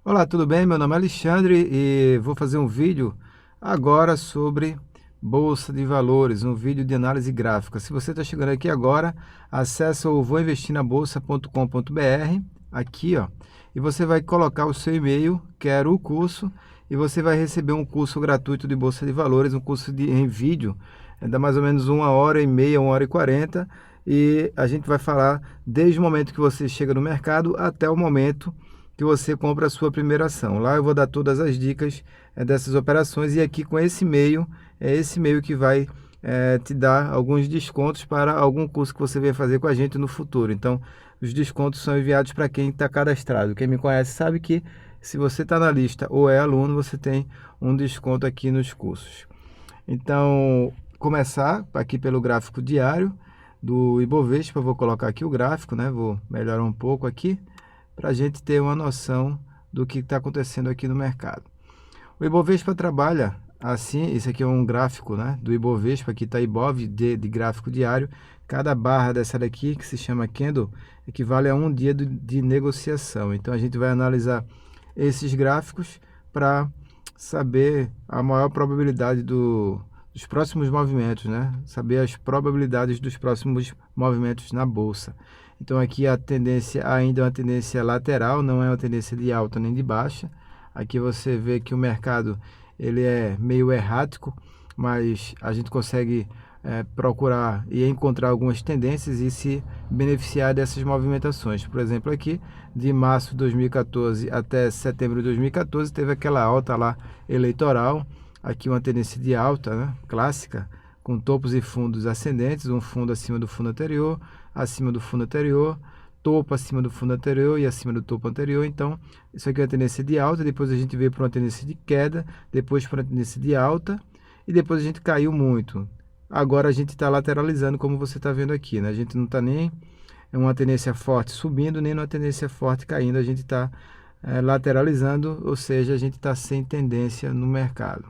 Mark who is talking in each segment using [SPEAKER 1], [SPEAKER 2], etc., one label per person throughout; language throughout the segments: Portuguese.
[SPEAKER 1] Olá, tudo bem? Meu nome é Alexandre e vou fazer um vídeo agora sobre Bolsa de Valores, um vídeo de análise gráfica. Se você está chegando aqui agora, acessa o voinvestinabolsa.com.br, aqui ó, e você vai colocar o seu e-mail, quero o curso, e você vai receber um curso gratuito de Bolsa de Valores, um curso em vídeo, dá mais ou menos 1h30, 1h40, e a gente vai falar desde o momento que você chega no mercado até o momento que você compra a sua primeira ação. Lá eu vou dar todas as dicas dessas operações e aqui com esse e-mail, é esse e-mail que vai te dar alguns descontos para algum curso que você venha fazer com a gente no futuro. Então, os descontos são enviados para quem está cadastrado. Quem me conhece sabe que se você está na lista ou é aluno, você tem um desconto aqui nos cursos. Então, começar aqui pelo gráfico diário do Ibovespa. Vou colocar aqui o gráfico, né? Vou melhorar um pouco aqui para a gente ter uma noção do que está acontecendo aqui no mercado. O Ibovespa trabalha assim, esse aqui é um gráfico, né, do Ibovespa, aqui está Ibov de gráfico diário. Cada barra dessa daqui, que se chama candle, equivale a um dia de negociação. Então a gente vai analisar esses gráficos para saber a maior probabilidade dos próximos movimentos, né? Saber as probabilidades dos próximos movimentos na bolsa. Então aqui a tendência ainda é uma tendência lateral, não é uma tendência de alta nem de baixa. Aqui você vê que o mercado ele é meio errático, mas a gente consegue procurar e encontrar algumas tendências e se beneficiar dessas movimentações. Por exemplo, aqui de março de 2014 até setembro de 2014 teve aquela alta lá eleitoral, aqui uma tendência de alta, né, clássica, com topos e fundos ascendentes, um fundo acima do fundo anterior, acima do fundo anterior, topo acima do fundo anterior e acima do topo anterior. Então, isso aqui é uma tendência de alta, depois a gente veio para uma tendência de queda, depois para uma tendência de alta, e depois a gente caiu muito. Agora a gente está lateralizando, como você está vendo aqui, né? A gente não está nem em uma tendência forte subindo, nem numa tendência forte caindo, a gente está lateralizando, ou seja, a gente está sem tendência no mercado.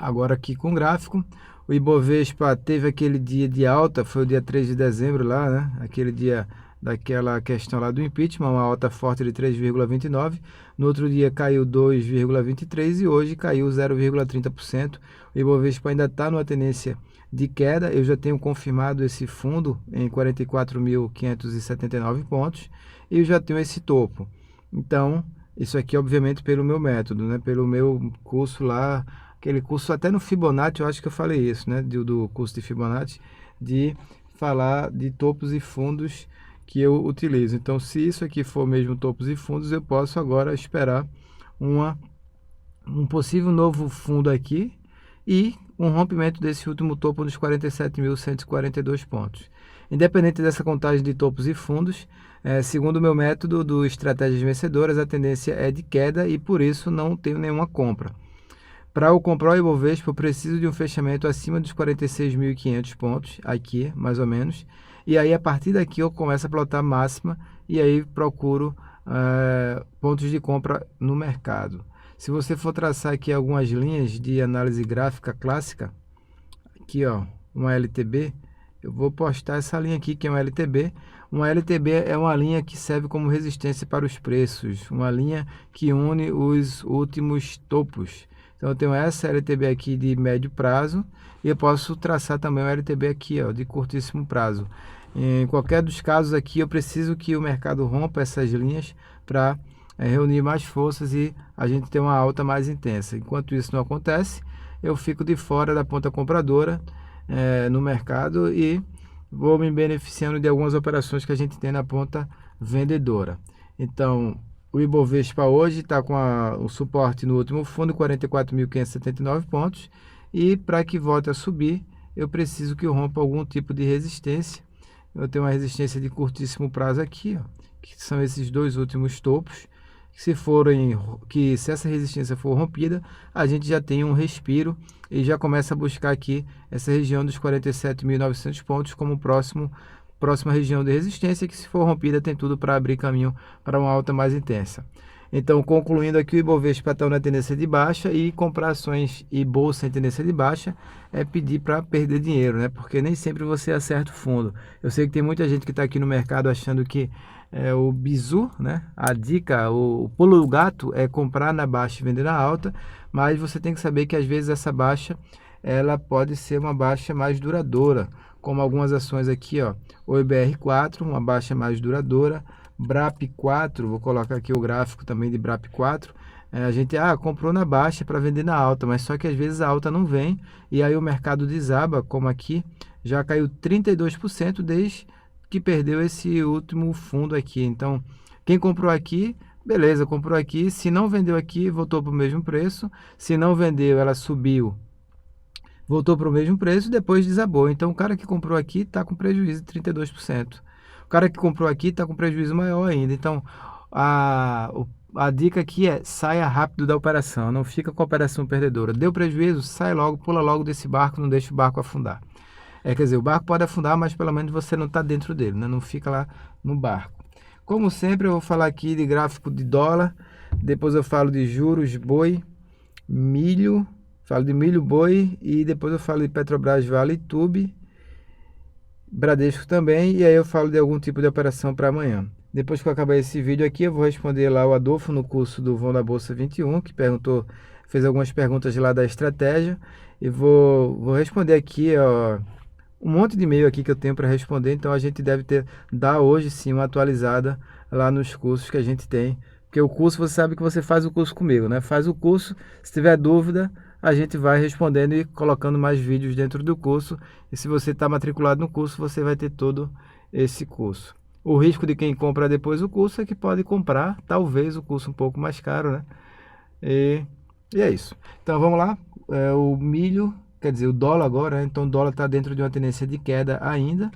[SPEAKER 1] Agora aqui com o gráfico, o Ibovespa teve aquele dia de alta, foi o dia 3 de dezembro lá, né? Aquele dia daquela questão lá do impeachment, uma alta forte de 3,29. No outro dia caiu 2,23 e hoje caiu 0,30%. O Ibovespa ainda está numa tendência de queda. Eu já tenho confirmado esse fundo em 44.579 pontos e eu já tenho esse topo. Então, isso aqui obviamente pelo meu método, né? Pelo meu curso lá, aquele curso até no Fibonacci, eu acho que eu falei isso, né? Do curso de Fibonacci, de falar de topos e fundos que eu utilizo. Então, se isso aqui for mesmo topos e fundos, eu posso agora esperar um possível novo fundo aqui e um rompimento desse último topo nos 47.142 pontos. Independente dessa contagem de topos e fundos, segundo o meu método do Estratégias Vencedoras, a tendência é de queda e por isso não tenho nenhuma compra. Para eu comprar o Ibovespa, eu preciso de um fechamento acima dos 46.500 pontos, aqui mais ou menos, e aí a partir daqui eu começo a plotar máxima e aí procuro pontos de compra no mercado. Se você for traçar aqui algumas linhas de análise gráfica clássica, aqui ó, uma LTB, eu vou postar essa linha aqui que é uma LTB. Uma LTB é uma linha que serve como resistência para os preços, uma linha que une os últimos topos. Então eu tenho essa LTB aqui de médio prazo e eu posso traçar também uma LTB aqui ó, de curtíssimo prazo. Em qualquer dos casos aqui eu preciso que o mercado rompa essas linhas para reunir mais forças e a gente ter uma alta mais intensa. Enquanto isso não acontece, eu fico de fora da ponta compradora no mercado e vou me beneficiando de algumas operações que a gente tem na ponta vendedora. Então, o Ibovespa hoje está com o suporte no último fundo, 44.579 pontos, e para que volte a subir, eu preciso que eu rompa algum tipo de resistência. Eu tenho uma resistência de curtíssimo prazo aqui, ó, que são esses dois últimos topos. Se essa resistência for rompida, a gente já tem um respiro e já começa a buscar aqui essa região dos 47.900 pontos como próxima região de resistência, que se for rompida tem tudo para abrir caminho para uma alta mais intensa. Então, concluindo aqui, o Ibovespa está na tendência de baixa e comprar ações e bolsa em tendência de baixa é pedir para perder dinheiro, né? Porque nem sempre você acerta o fundo. Eu sei que tem muita gente que está aqui no mercado achando que o bizu, né? A dica, o pulo do gato é comprar na baixa e vender na alta, mas você tem que saber que às vezes essa baixa ela pode ser uma baixa mais duradoura, como algumas ações aqui, ó, o IBR4, uma baixa mais duradoura, BRAP4, vou colocar aqui o gráfico também de BRAP4, a gente comprou na baixa para vender na alta, mas só que às vezes a alta não vem e aí o mercado desaba, como aqui, já caiu 32% desde que perdeu esse último fundo aqui. Então, quem comprou aqui, beleza, comprou aqui, se não vendeu aqui, voltou para o mesmo preço, se não vendeu, ela subiu, voltou para o mesmo preço, depois desabou. Então, o cara que comprou aqui está com prejuízo de 32%. O cara que comprou aqui está com prejuízo maior ainda. Então, a dica aqui é saia rápido da operação, não fica com a operação perdedora. Deu prejuízo, sai logo, pula logo desse barco, não deixa o barco afundar. Quer dizer, o barco pode afundar, mas pelo menos você não está dentro dele, né? Não fica lá no barco. Como sempre, eu vou falar aqui de gráfico de dólar, depois eu falo de juros, boi, milho, falo de milho, boi, e depois eu falo de Petrobras, Vale, Tube, Bradesco também, e aí eu falo de algum tipo de operação para amanhã. Depois que eu acabar esse vídeo aqui, eu vou responder lá o Adolfo no curso do Vão da Bolsa 21, que fez algumas perguntas lá da estratégia, e vou responder aqui, ó, um monte de e-mail aqui que eu tenho para responder, então a gente deve dar hoje sim uma atualizada lá nos cursos que a gente tem, porque o curso, você sabe que você faz o curso comigo, né? Faz o curso, se tiver dúvida, a gente vai respondendo e colocando mais vídeos dentro do curso, e se você está matriculado no curso, você vai ter todo esse curso. O risco de quem compra depois o curso é que pode comprar, talvez, o curso um pouco mais caro, né? E é isso. Então vamos lá, o milho, quer dizer, o dólar agora, né? Então o dólar está dentro de uma tendência de queda ainda.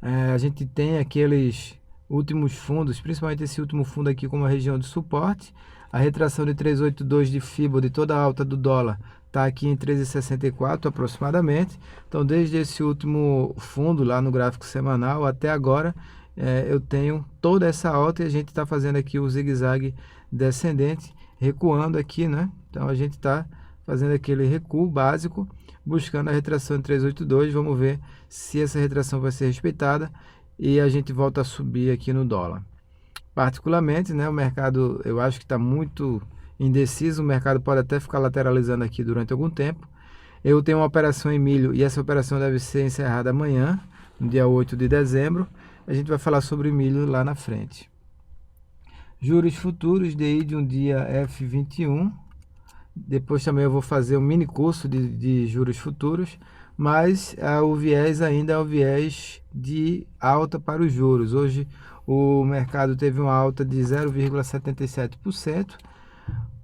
[SPEAKER 1] A gente tem aqueles últimos fundos, principalmente esse último fundo aqui como a região de suporte. A retração de 382 de FIBO de toda a alta do dólar está aqui em 13,64 aproximadamente. Então desde esse último fundo lá no gráfico semanal até agora, eu tenho toda essa alta e a gente está fazendo aqui o zigue-zague descendente, recuando aqui, né? Então a gente está fazendo aquele recuo básico, buscando a retração de 382, vamos ver se essa retração vai ser respeitada e a gente volta a subir aqui no dólar. Particularmente, né, o mercado, eu acho que está muito indeciso, o mercado pode até ficar lateralizando aqui durante algum tempo. Eu tenho uma operação em milho e essa operação deve ser encerrada amanhã, no dia 8 de dezembro. A gente vai falar sobre milho lá na frente. Juros futuros, DI de um dia F21. Depois também eu vou fazer um mini curso de juros futuros, mas o viés ainda é o viés de alta para os juros. Hoje o mercado teve uma alta de 0,77%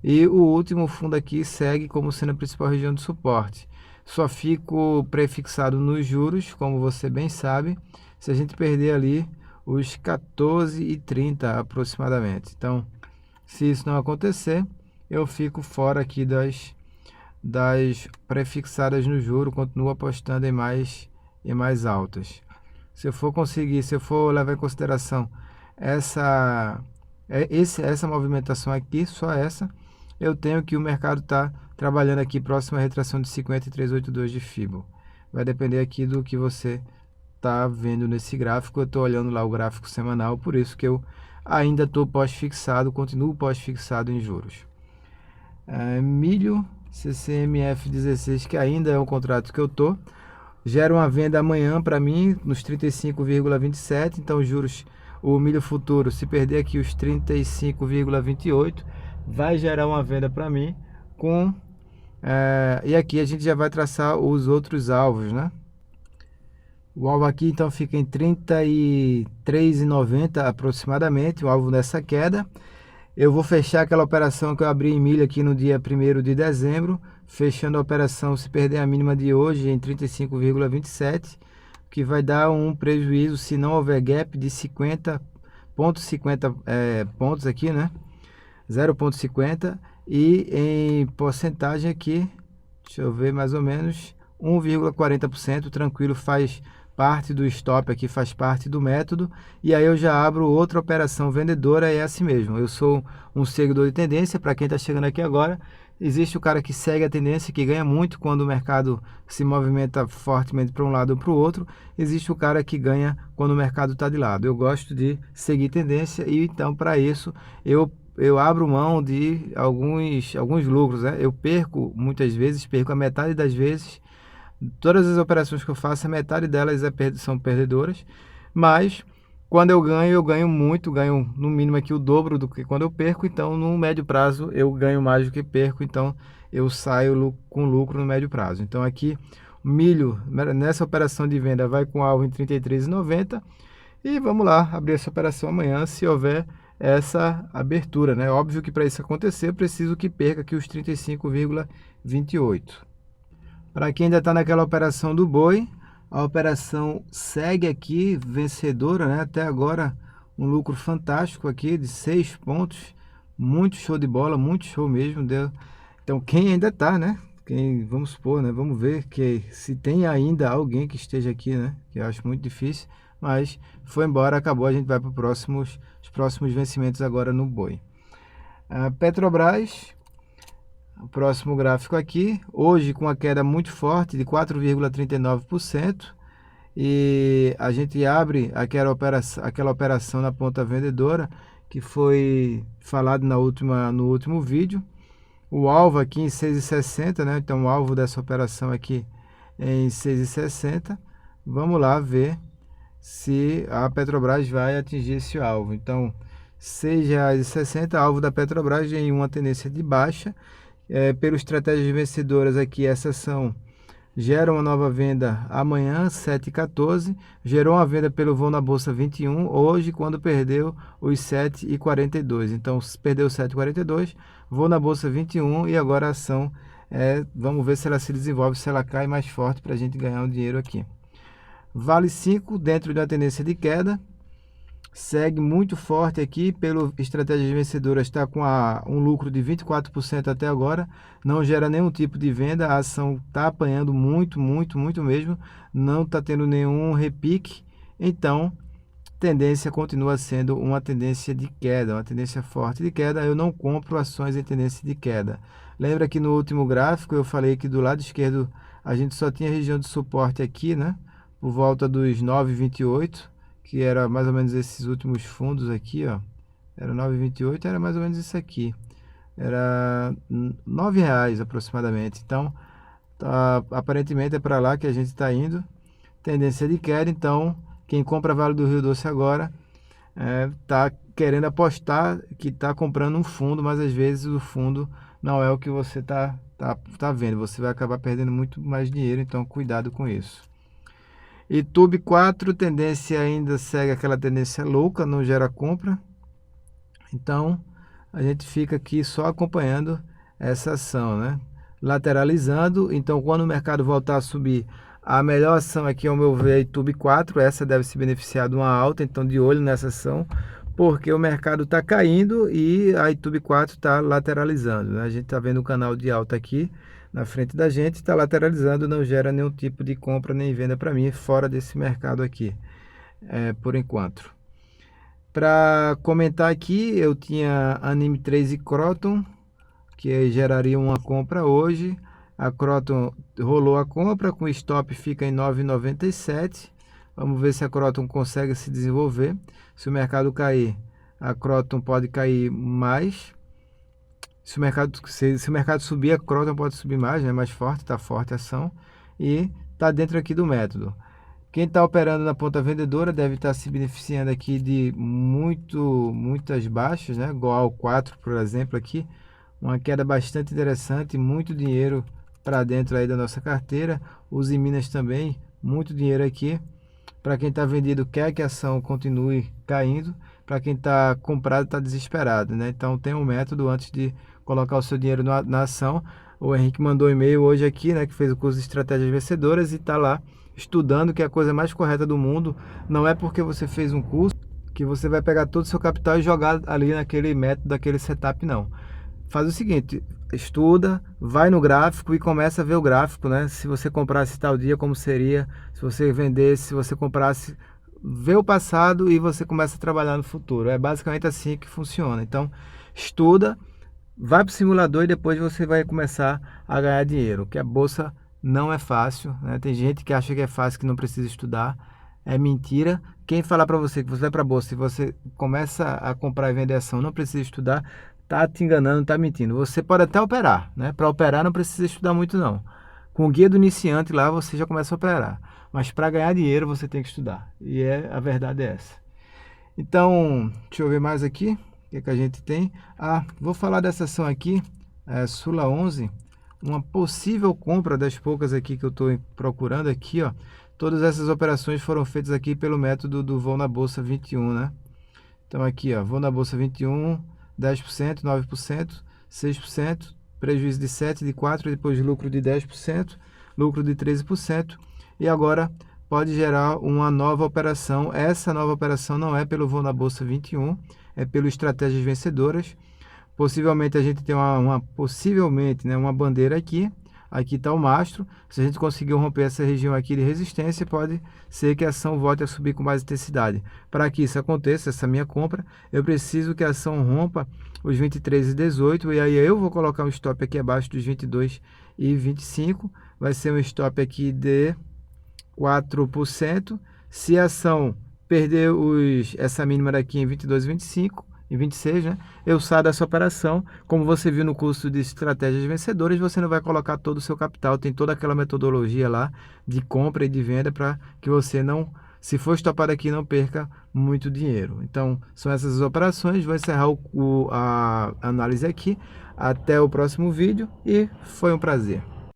[SPEAKER 1] e o último fundo aqui segue como sendo a principal região de suporte. Só fico prefixado nos juros, como você bem sabe, se a gente perder ali os 14,30 aproximadamente. Então, se isso não acontecer, eu fico fora aqui das prefixadas no juro, continuo apostando em mais altas. Se eu for levar em consideração essa movimentação aqui, só essa, eu tenho que o mercado está trabalhando aqui próximo à retração de 53,82 de FIBO. Vai depender aqui do que você está vendo nesse gráfico. Eu estou olhando lá o gráfico semanal, por isso que eu ainda estou pós-fixado, continuo pós-fixado em juros. Milho, CCMF 16, que ainda é um contrato que eu estou, gera uma venda amanhã para mim nos 35,27, então juros, o milho futuro, se perder aqui os 35,28, vai gerar uma venda para mim e aqui a gente já vai traçar os outros alvos, né? O alvo aqui então fica em 33,90 aproximadamente, o alvo dessa queda. Eu vou fechar aquela operação que eu abri em milho aqui no dia 1º de dezembro, fechando a operação, se perder a mínima de hoje, em 35,27, que vai dar um prejuízo, se não houver gap, de 50,50 pontos aqui, né? 0,50, e em porcentagem aqui, deixa eu ver, mais ou menos 1,40%, tranquilo, faz parte do stop aqui, faz parte do método, e aí eu já abro outra operação vendedora, é assim mesmo. Eu sou um seguidor de tendência, para quem está chegando aqui agora, Existe o cara que segue a tendência, que ganha muito quando o mercado se movimenta fortemente para um lado ou para o outro. Existe o cara que ganha quando o mercado está de lado. Eu gosto de seguir tendência e então para isso eu abro mão de alguns lucros, né? Eu perco muitas vezes, perco a metade das vezes. Todas as operações que eu faço, a metade delas são perdedoras, mas quando eu ganho muito, ganho no mínimo aqui o dobro do que quando eu perco, então no médio prazo eu ganho mais do que perco, então eu saio com lucro no médio prazo. Então aqui o milho, nessa operação de venda, vai com alvo em R$ 33,90 e vamos lá abrir essa operação amanhã, se houver essa abertura, né? Óbvio que para isso acontecer, eu preciso que perca aqui os 35,28. Para quem ainda está naquela operação do boi, a operação segue aqui vencedora, né? Até agora um lucro fantástico aqui de 6 pontos, muito show de bola, muito show mesmo. Deu. Então quem ainda está, né? Vamos supor, né? Vamos ver que se tem ainda alguém que esteja aqui, né? Que eu acho muito difícil, mas foi embora, acabou. A gente vai para os próximos vencimentos agora no boi. A Petrobras. O próximo gráfico aqui, hoje com a queda muito forte de 4,39%, e a gente abre aquela operação na ponta vendedora que foi falado no último vídeo. O alvo aqui em 6,60, né? Então o alvo dessa operação aqui é em 6,60. Vamos lá ver se a Petrobras vai atingir esse alvo. Então R$ 6,60, alvo da Petrobras em uma tendência de baixa. Pelas estratégias vencedoras aqui, essa ação gera uma nova venda amanhã, 7h14, gerou uma venda pelo voo na Bolsa 21, hoje quando perdeu os 7,42, então perdeu 7,42, voo na Bolsa 21 e agora a ação, vamos ver se ela se desenvolve, se ela cai mais forte para a gente ganhar um dinheiro aqui. Vale 5 dentro de uma tendência de queda, segue muito forte aqui, pelo estratégias vencedoras está com um lucro de 24% até agora, não gera nenhum tipo de venda, a ação está apanhando muito mesmo, não está tendo nenhum repique, então tendência continua sendo uma tendência de queda, uma tendência forte de queda. Eu não compro ações em tendência de queda. Lembra que no último gráfico eu falei que do lado esquerdo a gente só tinha região de suporte aqui, né, por volta dos 9,28, que era mais ou menos esses últimos fundos aqui, ó, era 9,28, era mais ou menos isso aqui, era R$9 aproximadamente, então aparentemente é para lá que a gente está indo, tendência de queda. Então quem compra Vale do Rio Doce agora está querendo apostar que está comprando um fundo, mas às vezes o fundo não é o que você tá vendo, você vai acabar perdendo muito mais dinheiro, então cuidado com isso. YouTube 4, tendência ainda segue aquela tendência louca, não gera compra. Então, a gente fica aqui só acompanhando essa ação, né? Lateralizando, então quando o mercado voltar a subir, a melhor ação aqui, ao meu ver, é a YouTube 4, essa deve se beneficiar de uma alta, então de olho nessa ação, porque o mercado está caindo e a YouTube 4 está lateralizando, né? A gente está vendo o canal de alta aqui na frente da gente, está lateralizando, não gera nenhum tipo de compra nem venda para mim, fora desse mercado aqui, por enquanto. Para comentar aqui, eu tinha Anime 3 e Croton, que geraria uma compra hoje. A Croton rolou a compra, com stop fica em 9,97. Vamos ver se a Croton consegue se desenvolver. Se o mercado cair, a Croton pode cair mais. Se o mercado subir, a Croton pode subir mais, né? Mais forte, está forte a ação. E está dentro aqui do método. Quem está operando na ponta vendedora deve estar se beneficiando aqui de muitas baixas, né? Igual 4, por exemplo, aqui. Uma queda bastante interessante, muito dinheiro para dentro aí da nossa carteira. Os em Minas também, muito dinheiro aqui. Para quem está vendido, quer que a ação continue caindo. Para quem está comprado, está desesperado, né? Então tem um método antes de colocar o seu dinheiro na ação. O Henrique mandou um e-mail hoje aqui, né? Que fez o curso de estratégias vencedoras e está lá estudando, que é a coisa mais correta do mundo. Não é porque você fez um curso que você vai pegar todo o seu capital e jogar ali naquele método, daquele setup, não. Faz o seguinte, estuda, vai no gráfico e começa a ver o gráfico, né? Se você comprasse tal dia, como seria, se você vendesse, se você comprasse, vê o passado e você começa a trabalhar no futuro. É basicamente assim que funciona. Então, estuda, vai para o simulador e depois você vai começar a ganhar dinheiro, que a bolsa não é fácil, né? Tem gente que acha que é fácil, que não precisa estudar, é mentira. Quem falar para você que você vai para a bolsa e você começa a comprar e vender ação, não precisa estudar, tá te enganando, tá mentindo. Você pode até operar, né? Para operar não precisa estudar muito não. Com o guia do iniciante lá você já começa a operar, mas para ganhar dinheiro você tem que estudar. E a verdade é essa. Então, deixa eu ver mais aqui. O que é que a gente tem? Ah, vou falar dessa ação aqui, Sula 11, uma possível compra das poucas aqui que eu estou procurando aqui, ó. Todas essas operações foram feitas aqui pelo método do Voo na Bolsa 21, né? Então aqui, ó, Voo na Bolsa 21, 10%, 9%, 6%, prejuízo de 7%, de 4%, depois lucro de 10%, lucro de 13%, e agora pode gerar uma nova operação. Essa nova operação não é pelo Voo na Bolsa 21, é pelo Estratégias Vencedoras. Possivelmente a gente tem possivelmente, né, uma bandeira aqui. Aqui está o mastro. Se a gente conseguir romper essa região aqui de resistência, pode ser que a ação volte a subir com mais intensidade. Para que isso aconteça, essa minha compra, eu preciso que a ação rompa os 23,18, e aí eu vou colocar um stop aqui abaixo dos 22,25. Vai ser um stop aqui de 4%. Se a ação perder essa mínima daqui em 22,25, em 26, né? Eu saio dessa operação. Como você viu no curso de estratégias vencedoras, você não vai colocar todo o seu capital, tem toda aquela metodologia lá de compra e de venda para que você não, se for estopado aqui, não perca muito dinheiro. Então, são essas as operações. Vou encerrar a análise aqui. Até o próximo vídeo e foi um prazer.